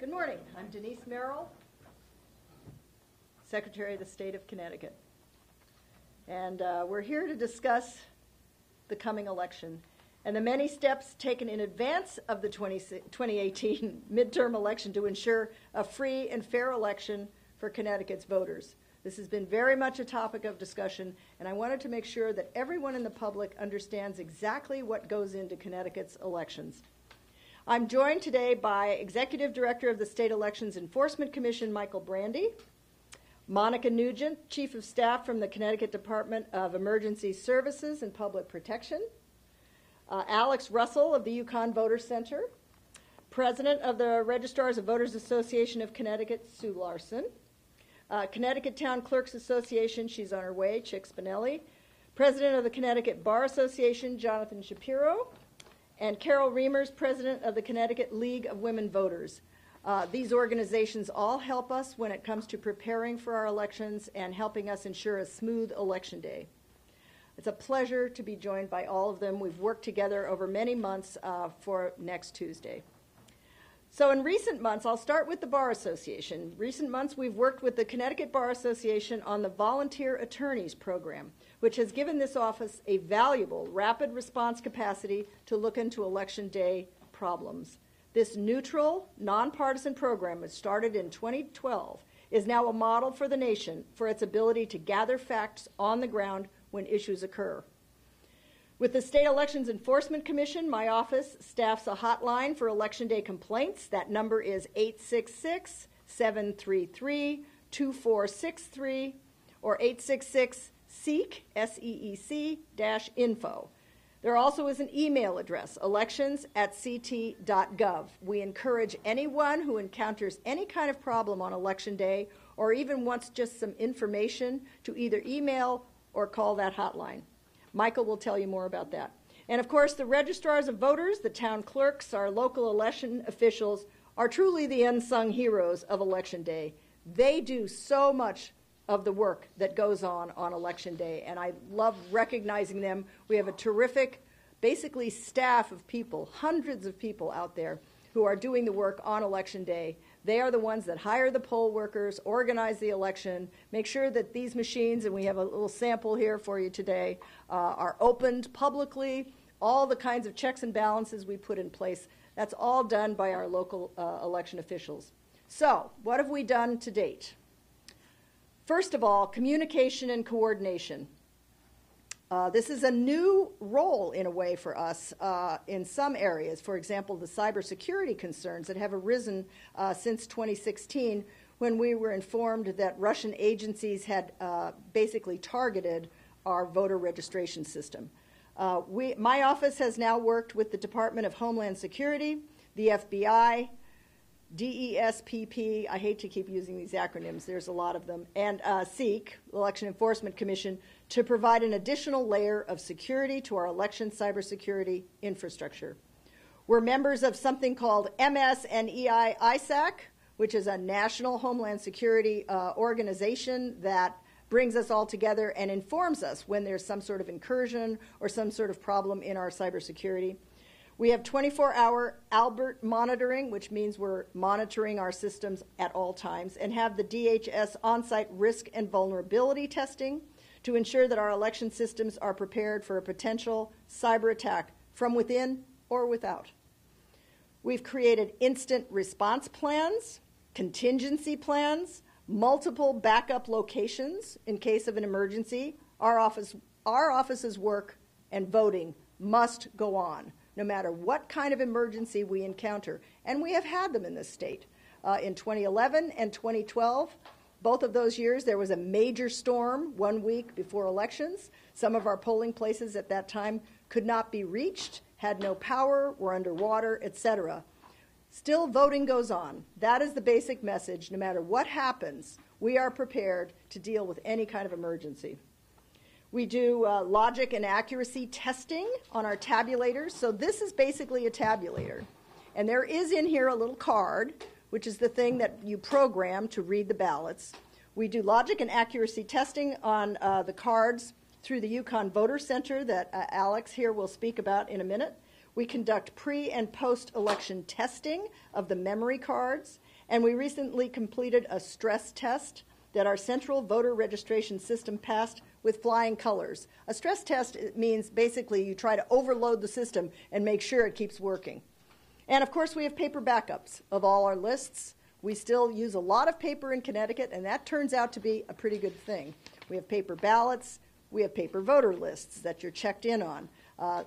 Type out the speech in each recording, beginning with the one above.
Good morning. I'm Denise Merrill, Secretary of the State of Connecticut. And we're here to discuss the coming election and the many steps taken in advance of the 2018 midterm election to ensure a free and fair election for Connecticut's voters. This has been very much a topic of discussion, and I wanted to make sure that everyone in the public understands exactly what goes into Connecticut's elections. I'm joined today by Executive Director of the State Elections Enforcement Commission, Michael Brandy, Monica Nugent, Chief of Staff from the Connecticut Department of Emergency Services and Public Protection, Alex Russell of the Yukon Voter Center, President of the Registrars of Voters Association of Connecticut, Sue Larson, Connecticut Town Clerks Association, she's on her way, Chick Spinelli, President of the Connecticut Bar Association, Jonathan Shapiro, and Carol Reimers, President of the Connecticut League of Women Voters. These organizations all help us when it comes to preparing for our elections and helping us ensure a smooth election day. It's a pleasure to be joined by all of them. We've worked together over many months for next Tuesday. So in recent months, I'll start with the Bar Association. Recent months, we've worked with the Connecticut Bar Association on the Volunteer Attorneys Program, which has given this office a valuable rapid response capacity to look into election day problems. This neutral, nonpartisan program, which started in 2012, is now a model for the nation for its ability to gather facts on the ground when issues occur. With the State Elections Enforcement Commission, my office staffs a hotline for Election Day complaints. That number is 866-733-2463 or 866-SEEK, SEEC-info. There also is an email address, elections@ct.gov. We encourage anyone who encounters any kind of problem on Election Day or even wants just some information to either email or call that hotline. Michael will tell you more about that. And of course, the registrars of voters, the town clerks, our local election officials are truly the unsung heroes of Election Day. They do so much of the work that goes on Election Day, and I love recognizing them. We have a terrific, basically staff of people, hundreds of people out there who are doing the work on Election Day. They are the ones that hire the poll workers, organize the election, make sure that these machines, and we have a little sample here for you today, are opened publicly, all the kinds of checks and balances we put in place. That's all done by our local election officials. So, what have we done to date? First of all, communication and coordination. This is a new role, in a way, for us in some areas. For example, the cybersecurity concerns that have arisen since 2016 when we were informed that Russian agencies had basically targeted our voter registration system. My office has now worked with the Department of Homeland Security, the FBI, DESPP, I hate to keep using these acronyms, there's a lot of them, and SEEK, Election Enforcement Commission, to provide an additional layer of security to our election cybersecurity infrastructure. We're members of something called MSNEI ISAC, which is a national homeland security organization that brings us all together and informs us when there's some sort of incursion or some sort of problem in our cybersecurity. We have 24-hour Albert monitoring, which means we're monitoring our systems at all times, and have the DHS on-site risk and vulnerability testing to ensure that our election systems are prepared for a potential cyber attack from within or without. We've created instant response plans, contingency plans, multiple backup locations in case of an emergency. Our office's work and voting must go on, no matter what kind of emergency we encounter. And we have had them in this state. In 2011 and 2012, both of those years, there was a major storm 1 week before elections. Some of our polling places at that time could not be reached, had no power, were underwater, etc. Still, voting goes on. That is the basic message. No matter what happens, we are prepared to deal with any kind of emergency. We do logic and accuracy testing on our tabulators. So this is basically a tabulator. And there is in here a little card, which is the thing that you program to read the ballots. We do logic and accuracy testing on the cards through the Yukon Voter Center that Alex here will speak about in a minute. We conduct pre- and post-election testing of the memory cards, and we recently completed a stress test that our central voter registration system passed with flying colors. A stress test means basically you try to overload the system and make sure it keeps working. And of course, we have paper backups of all our lists. We still use a lot of paper in Connecticut, and that turns out to be a pretty good thing. We have paper ballots. We have paper voter lists that you're checked in on.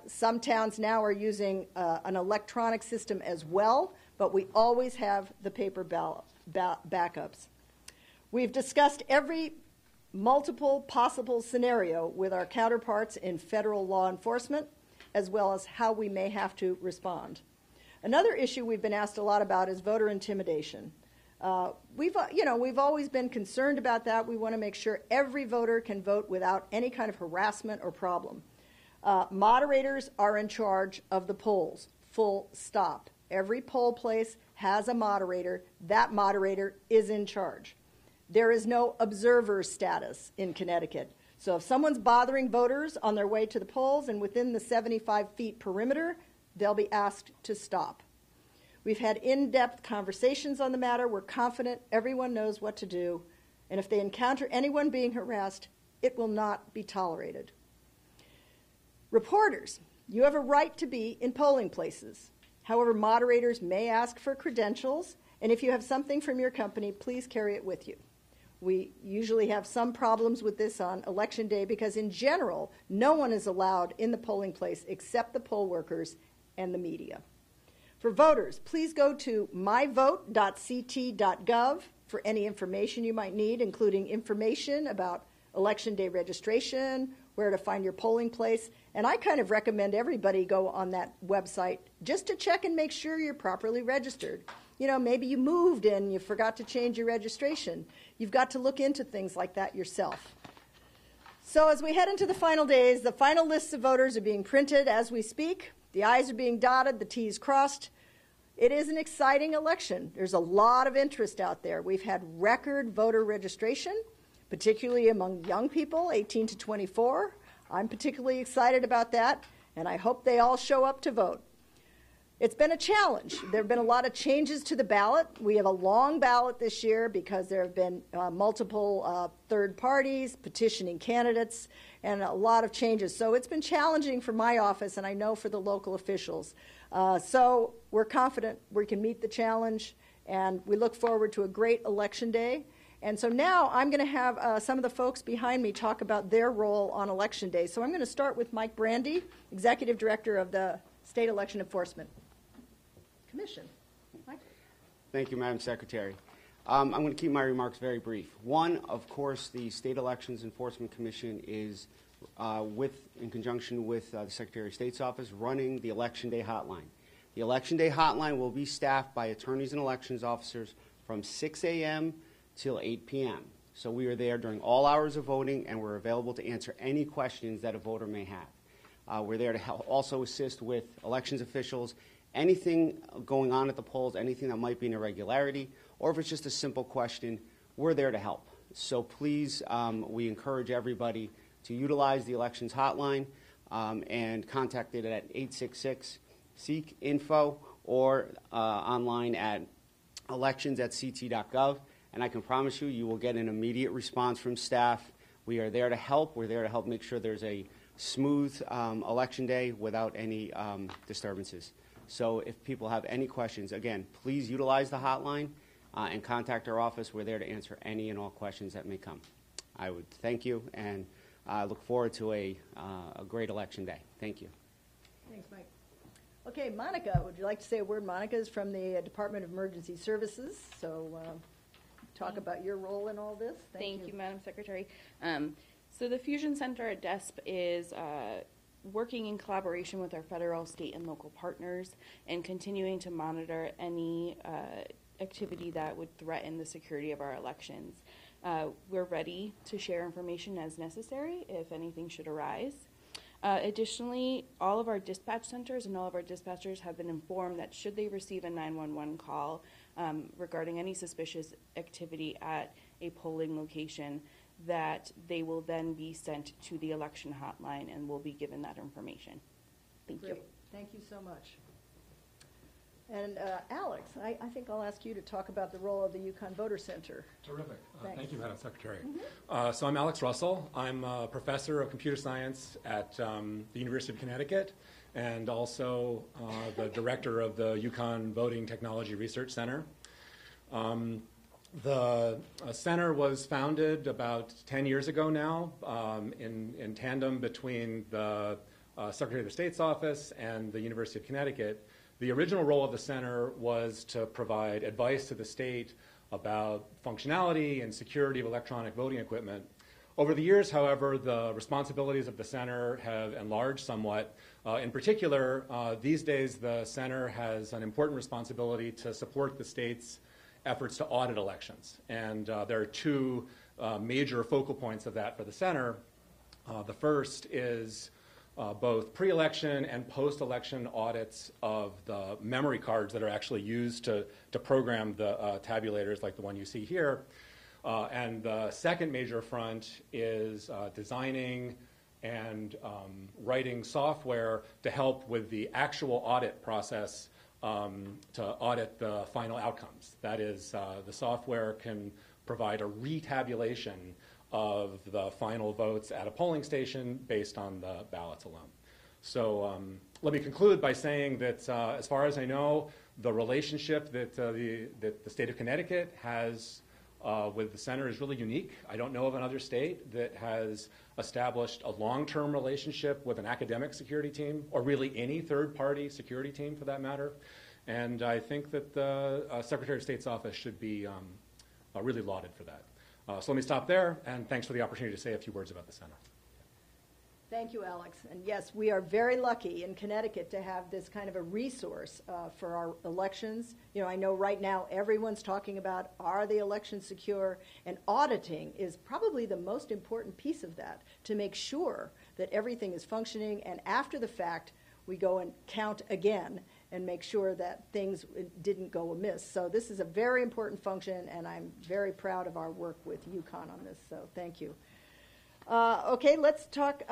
Some towns now are using an electronic system as well, but we always have the paper backups. We've discussed every multiple possible scenario with our counterparts in federal law enforcement, as well as how we may have to respond. Another issue we've been asked a lot about is voter intimidation. We've always been concerned about that. We want to make sure every voter can vote without any kind of harassment or problem. Moderators are in charge of the polls, full stop. Every poll place has a moderator. That moderator is in charge. There is no observer status in Connecticut. So if someone's bothering voters on their way to the polls and within the 75 feet perimeter, they'll be asked to stop. We've had in-depth conversations on the matter. We're confident everyone knows what to do. And if they encounter anyone being harassed, it will not be tolerated. Reporters, you have a right to be in polling places. However, moderators may ask for credentials, and if you have something from your company, please carry it with you. We usually have some problems with this on Election Day because, in general, no one is allowed in the polling place except the poll workers and the media. For voters, please go to myvote.ct.gov for any information you might need, including information about Election Day registration, where to find your polling place. And I kind of recommend everybody go on that website just to check and make sure you're properly registered. You know, maybe you moved and you forgot to change your registration. You've got to look into things like that yourself. So as we head into the final days, the final lists of voters are being printed as we speak. The I's are being dotted, the T's crossed. It is an exciting election. There's a lot of interest out there. We've had record voter registration, particularly among young people, 18 to 24. I'm particularly excited about that, and I hope they all show up to vote. It's been a challenge. There have been a lot of changes to the ballot. We have a long ballot this year because there have been multiple third parties petitioning candidates and a lot of changes. So it's been challenging for my office, and I know for the local officials. So we're confident we can meet the challenge, and we look forward to a great election day. And so now I'm going to have some of the folks behind me talk about their role on Election Day. So I'm going to start with Mike Brandy, Executive Director of the State Election Enforcement Commission. Mike? Thank you, Madam Secretary. I'm going to keep my remarks very brief. One, of course, the State Elections Enforcement Commission is, in conjunction with the Secretary of State's office, running the Election Day hotline. The Election Day hotline will be staffed by attorneys and elections officers from 6 a.m. till 8 p.m. So we are there during all hours of voting, and we're available to answer any questions that a voter may have. We're there to also assist with elections officials, anything going on at the polls, anything that might be an irregularity, or if it's just a simple question, we're there to help. So please, we encourage everybody to utilize the elections hotline and contact it at 866-SEEK-INFO or online at elections@ct.gov. And I can promise you, you will get an immediate response from staff. We are there to help. We're there to help make sure there's a smooth election day without any disturbances. So if people have any questions, again, please utilize the hotline and contact our office. We're there to answer any and all questions that may come. I would thank you, and I look forward to a great election day. Thank you. Thanks, Mike. Okay, Monica, would you like to say a word? Monica is from the Department of Emergency Services, so talk about your role in all this. Thank you, Madam Secretary. So the Fusion Center at DESP is working in collaboration with our federal, state, and local partners and continuing to monitor any activity that would threaten the security of our elections. We're ready to share information as necessary if anything should arise. Additionally, all of our dispatch centers and all of our dispatchers have been informed that should they receive a 911 call regarding any suspicious activity at a polling location, that they will then be sent to the election hotline and will be given that information. Thank you. Thank you so much. And Alex, I think I'll ask you to talk about the role of the Yukon Voter Center. Terrific. Thank you, Madam Secretary. Mm-hmm. So I'm Alex Russell. I'm a professor of computer science at the University of Connecticut and also the director of the Yukon Voting Technology Research Center. The center was founded about 10 years ago now in tandem between the Secretary of State's office and the University of Connecticut. The original role of the center was to provide advice to the state about functionality and security of electronic voting equipment. Over the years, however, the responsibilities of the center have enlarged somewhat. In particular, these days the center has an important responsibility to support the state's efforts to audit elections. And there are two major focal points of that for the center. The first is both pre-election and post-election audits of the memory cards that are actually used to program the tabulators like the one you see here. And the second major front is designing and writing software to help with the actual audit process to audit the final outcomes. That is, the software can provide a retabulation of the final votes at a polling station based on the ballots alone. So let me conclude by saying that as far as I know, the relationship that the state of Connecticut has with the center is really unique. I don't know of another state that has established a long-term relationship with an academic security team, or really any third-party security team for that matter. And I think that the Secretary of State's office should be really lauded for that. So let me stop there, and thanks for the opportunity to say a few words about the center. Thank you, Alex. And yes, we are very lucky in Connecticut to have this kind of a resource for our elections. You know, I know right now everyone's talking about, are the elections secure? And auditing is probably the most important piece of that, to make sure that everything is functioning, and after the fact, we go and count again and make sure that things didn't go amiss. So this is a very important function, and I'm very proud of our work with Yukon on this, so thank you. Okay, let's talk,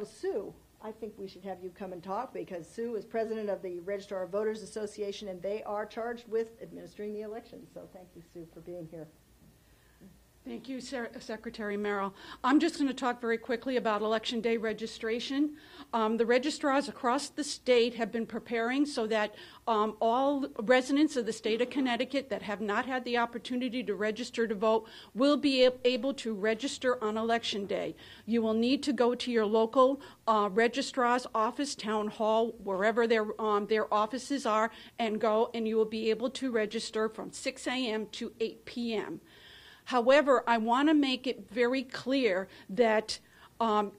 Sue, I think we should have you come and talk, because Sue is president of the Registrar of Voters Association, and they are charged with administering the election. So thank you, Sue, for being here. Thank you, Secretary Merrill. I'm just going to talk very quickly about Election Day registration. The registrars across the state have been preparing so that all residents of the state of Connecticut that have not had the opportunity to register to vote will be able to register on Election Day. You will need to go to your local registrar's office, town hall, wherever their offices are, and go, and you will be able to register from 6 a.m. to 8 p.m. However, I want to make it very clear that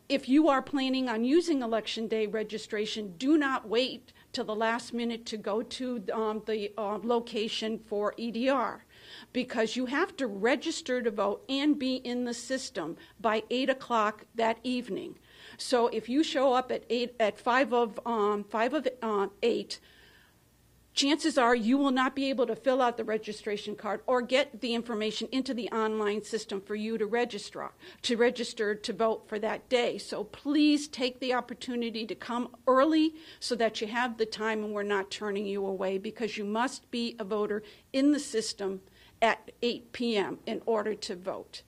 if you are planning on using Election Day registration, do not wait till the last minute to go to the location for EDR, because you have to register to vote and be in the system by 8 o'clock that evening. So if you show up at 5 of 8, chances are you will not be able to fill out the registration card or get the information into the online system for you to register to vote for that day. So please take the opportunity to come early so that you have the time and we're not turning you away, because you must be a voter in the system at 8 p.m. in order to vote.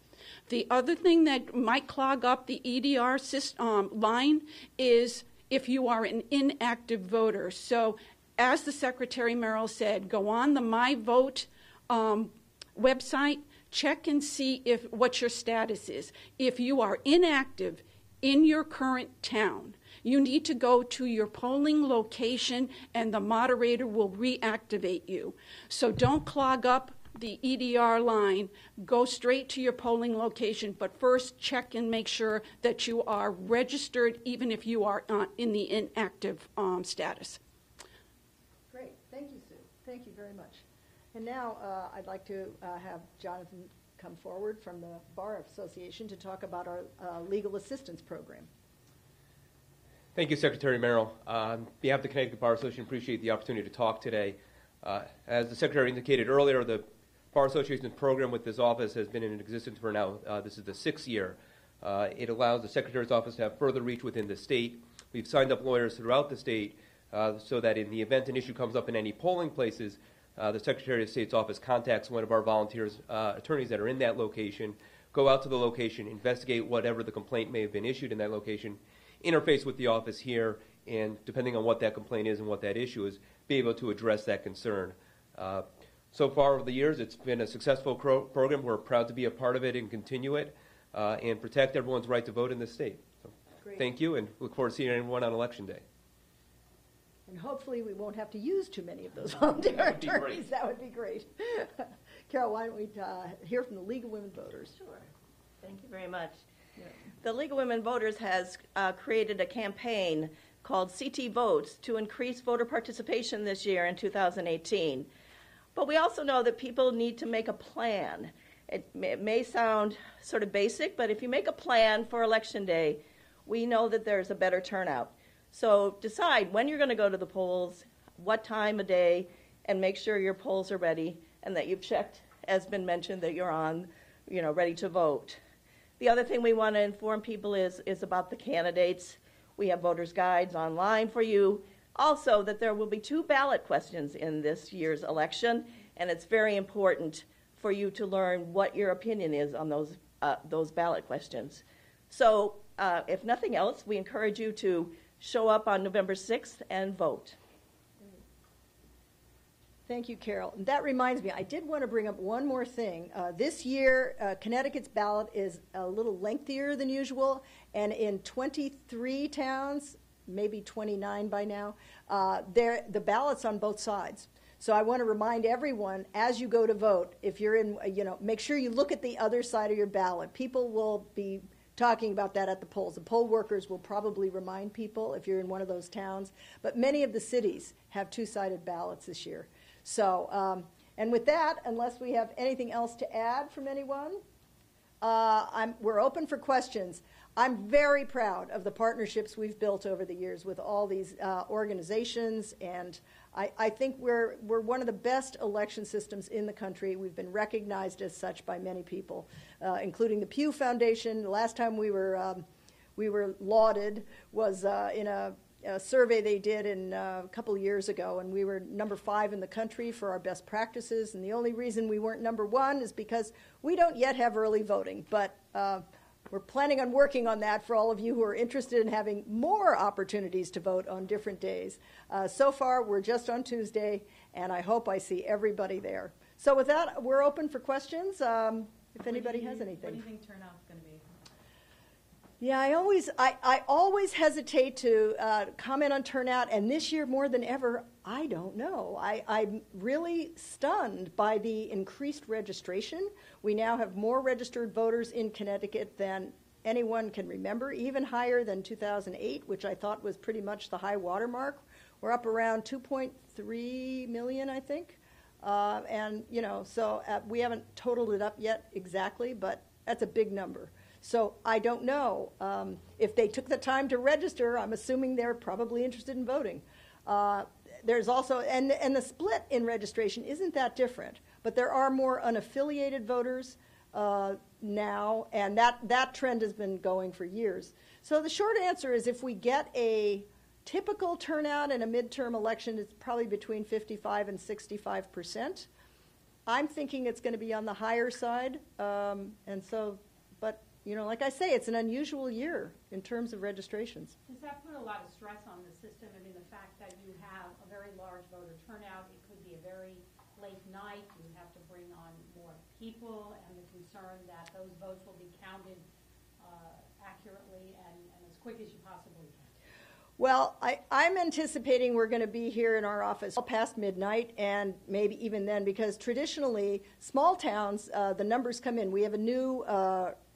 The other thing that might clog up the EDR line is if you are an inactive voter. So as the Secretary Merrill said, go on the My Vote website, check and see what your status is. If you are inactive in your current town, you need to go to your polling location and the moderator will reactivate you. So don't clog up the EDR line. Go straight to your polling location, but first check and make sure that you are registered even if you are in the inactive status. Thank you, Sue. Thank you very much. And now I'd like to have Jonathan come forward from the Bar Association to talk about our legal assistance program. Thank you, Secretary Merrill. On behalf of the Connecticut Bar Association, appreciate the opportunity to talk today. As the Secretary indicated earlier, the Bar Association's program with this office has been in existence for now, this is the 6th year. It allows the Secretary's office to have further reach within the state. We've signed up lawyers throughout the state so that in the event an issue comes up in any polling places, the Secretary of State's office contacts one of our volunteers, attorneys that are in that location, go out to the location, investigate whatever the complaint may have been issued in that location, interface with the office here, and depending on what that complaint is and what that issue is, be able to address that concern. So far over the years, it's been a successful program. We're proud to be a part of it and continue it and protect everyone's right to vote in this state. So, thank you, and look forward to seeing everyone on Election Day. And hopefully we won't have to use too many of those volunteer attorneys. That would be great. Carol, why don't we hear from the League of Women Voters? Sure. Thank you very much. Yeah. The League of Women Voters has created a campaign called CT Votes to increase voter participation this year in 2018. But we also know that people need to make a plan. It may sound sort of basic, but if you make a plan for Election Day, we know that there's a better turnout. So decide when you're going to go to the polls, what time of day, and make sure your polls are ready and that you've checked, as been mentioned, that you're on, ready to vote. The other thing we want to inform people is about the candidates. We have voters' guides online for you. Also, that there will be 2 ballot questions in this year's election, and it's very important for you to learn what your opinion is on those ballot questions. So, if nothing else, we encourage you to show up on November 6th and vote. Thank you, Carol. And that reminds me, I did want to bring up one more thing. This year, Connecticut's ballot is a little lengthier than usual, and in 23 towns, maybe 29 by now, the ballot's on both sides. So I want to remind everyone, as you go to vote, if you're in, make sure you look at the other side of your ballot. People will be talking about that at the polls. The poll workers will probably remind people if you're in one of those towns. But many of the cities have 2-sided ballots this year. So, and with that, unless we have anything else to add from anyone, we're open for questions. I'm very proud of the partnerships we've built over the years with all these organizations, and I think we're one of the best election systems in the country. We've been recognized as such by many people, including the Pew Foundation. The last time we were lauded was in a survey they did a couple of years ago, and we were number 5 in the country for our best practices. And the only reason we weren't number 1 is because we don't yet have early voting, but we're planning on working on that for all of you who are interested in having more opportunities to vote on different days. So far, we're just on Tuesday, and I hope I see everybody there. So with that, we're open for questions, if anybody has anything. What do you think turnout's going to be? Yeah, I always hesitate to comment on turnout, and this year more than ever, I don't know. I'm really stunned by the increased registration. We now have more registered voters in Connecticut than anyone can remember, even higher than 2008, which I thought was pretty much the high water mark. We're up around 2.3 million, I think. And, so we haven't totaled it up yet exactly, but that's a big number. So I don't know. If they took the time to register, I'm assuming they're probably interested in voting. There's also, and the split in registration isn't that different, but there are more unaffiliated voters now, and that trend has been going for years. So the short answer is if we get a typical turnout in a midterm election, it's probably between 55 and 65%. I'm thinking it's going to be on the higher side, and so, but like I say, it's an unusual year in terms of registrations. Does that put a lot of stress on the system? I mean, the fact that you have a very large voter turnout, it could be a very late night, you have to bring on more people, and the concern that those votes will be counted accurately and as quick as you possibly can. Well, I'm anticipating we're going to be here in our office past midnight, and maybe even then, because traditionally, small towns, the numbers come in. We have a new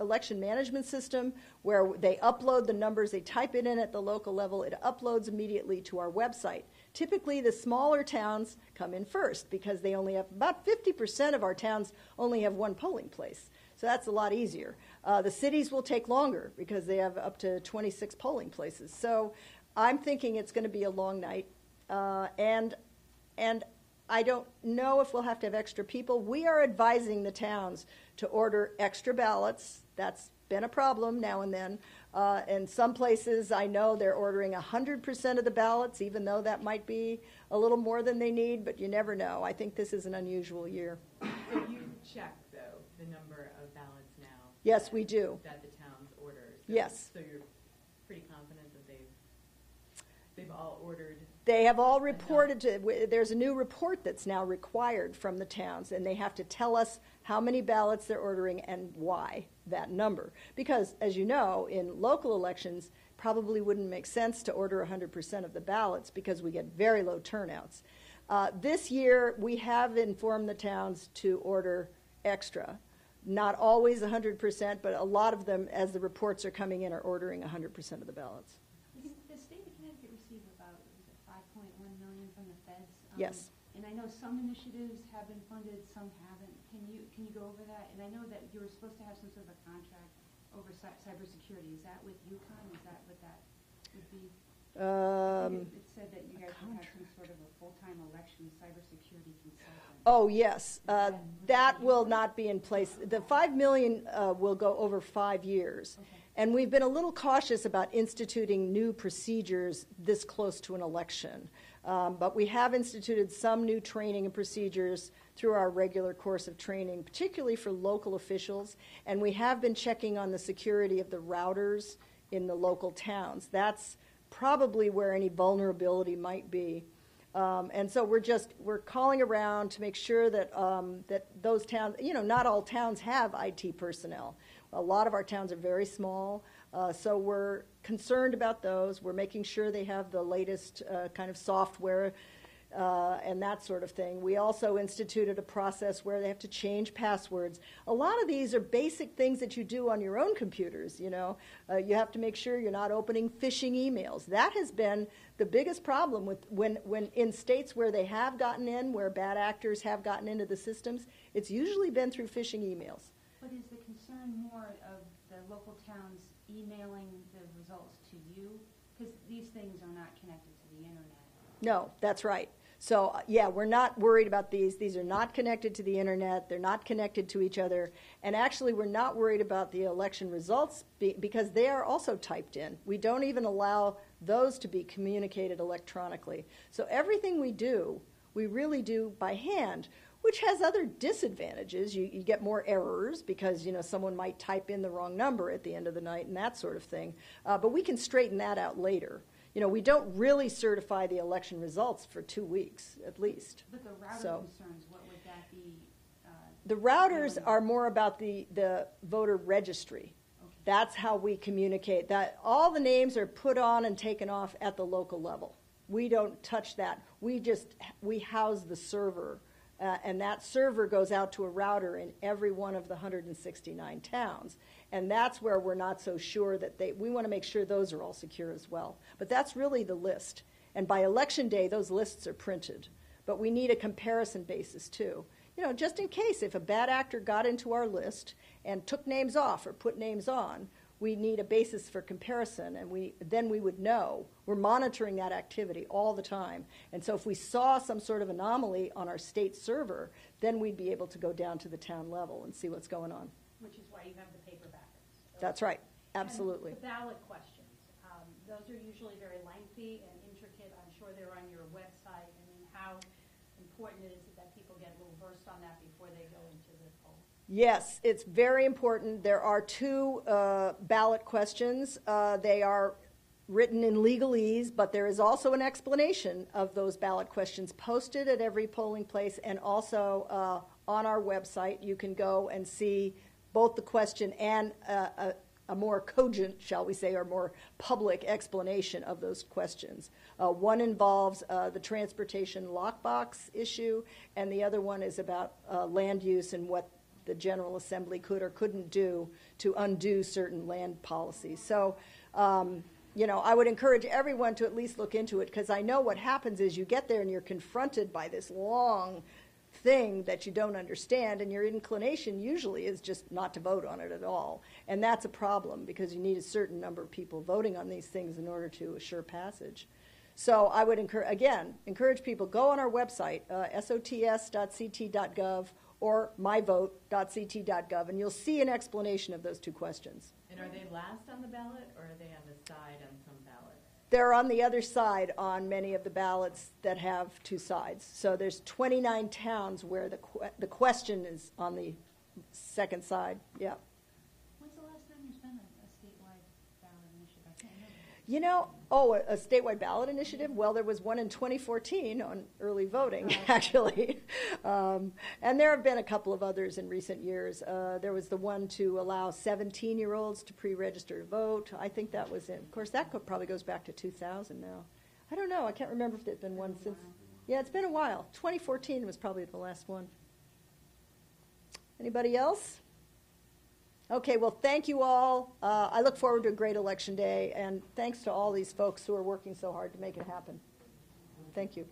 election management system where they upload the numbers, they type it in at the local level, it uploads immediately to our website. Typically, the smaller towns come in first because they only have, about 50% of our towns only have one polling place. So that's a lot easier. The cities will take longer because they have up to 26 polling places. So I'm thinking it's going to be a long night, and I don't know if we'll have to have extra people. We are advising the towns to order extra ballots. That's been a problem now and then, And some places, I know they're ordering 100% of the ballots, even though that might be a little more than they need, but you never know. I think this is an unusual year. So you check, though, the number of ballots now? Yes, we do. That the towns order? So, Yes. So you're pretty confident that they've all ordered? They have all reported there's a new report that's now required from the towns, and they have to tell us how many ballots they're ordering and why that number. Because, as you know, in local elections, probably wouldn't make sense to order 100% of the ballots because we get very low turnouts. This year, we have informed the towns to order extra. Not always 100%, but a lot of them, as the reports are coming in, are ordering 100% of the ballots. The state of Connecticut received about, was it 5.1 million from the feds? Yes. And I know some initiatives have been funded, some haven't. Can you go over that? And I know that you were supposed to have some sort of a contract over cybersecurity. Is that with Yukon? Is that what that would be? It said that you guys would have some sort of a full-time election cybersecurity consultant. Oh, yes. That will not be in place. The $5 million will go over 5 years. Okay. And we've been a little cautious about instituting new procedures this close to an election. But we have instituted some new training and procedures through our regular course of training, particularly for local officials. And we have been checking on the security of the routers in the local towns. That's probably where any vulnerability might be. And so we're calling around to make sure that that those towns, not all towns have IT personnel. A lot of our towns are very small, so we're concerned about those. We're making sure they have the latest kind of software and that sort of thing. We also instituted a process where they have to change passwords. A lot of these are basic things that you do on your own computers, You have to make sure you're not opening phishing emails. That has been the biggest problem with when in states where they have gotten in, where bad actors have gotten into the systems, it's usually been through phishing emails. But is the concern more of the local towns emailing the results to you? Because these things are not connected to the internet. No, that's right. So, yeah, we're not worried about these. These are not connected to the internet. They're not connected to each other. And actually, we're not worried about the election results because they are also typed in. We don't even allow those to be communicated electronically. So everything we do, we really do by hand, which has other disadvantages. You get more errors because, someone might type in the wrong number at the end of the night and that sort of thing. But we can straighten that out later. We don't really certify the election results for 2 weeks, at least. But the router concerns, what would that be? The routers are more about the voter registry. Okay. That's how we communicate. That all the names are put on and taken off at the local level. We don't touch that. We house the server. And that server goes out to a router in every one of the 169 towns. And that's where we're not so sure that we want to make sure those are all secure as well. But that's really the list. And by election day, those lists are printed. But we need a comparison basis too. Just in case if a bad actor got into our list and took names off or put names on, we need a basis for comparison, and then we would know. We're monitoring that activity all the time. And so if we saw some sort of anomaly on our state server, then we'd be able to go down to the town level and see what's going on. Which is why you have the paper ballots. That's right. Absolutely. And the ballot questions, those are usually very lengthy and intricate. I'm sure they're on your website. How important it is that people get a little versed on that before they go into the poll? Yes, it's very important. There are 2 ballot questions. They are written in legalese, but there is also an explanation of those ballot questions posted at every polling place, and also on our website you can go and see both the question and a more cogent, shall we say, or more public explanation of those questions. One involves the transportation lockbox issue, and the other one is about land use and what the General Assembly could or couldn't do to undo certain land policies. So, I would encourage everyone to at least look into it, because I know what happens is you get there and you're confronted by this long thing that you don't understand, and your inclination usually is just not to vote on it at all. And that's a problem, because you need a certain number of people voting on these things in order to assure passage. So I would encourage people, go on our website, sots.ct.gov, or myvote.ct.gov, and you'll see an explanation of those two questions. And are they last on the ballot, or are they on the side on some ballots? They're on the other side on many of the ballots that have two sides. So there's 29 towns where the question is on the second side. Yeah. When's the last time there's been a statewide ballot initiative? I can't remember. You know, a statewide ballot initiative? Well, there was one in 2014 on early voting, actually. And there have been a couple of others in recent years. There was the one to allow 17-year-olds to pre-register to vote. I think that was in. Of course, that probably goes back to 2000 now. I don't know. I can't remember if there's been one since. Yeah, it's been a while. 2014 was probably the last one. Anybody else? Okay, well, thank you all. I look forward to a great election day, and thanks to all these folks who are working so hard to make it happen. Thank you.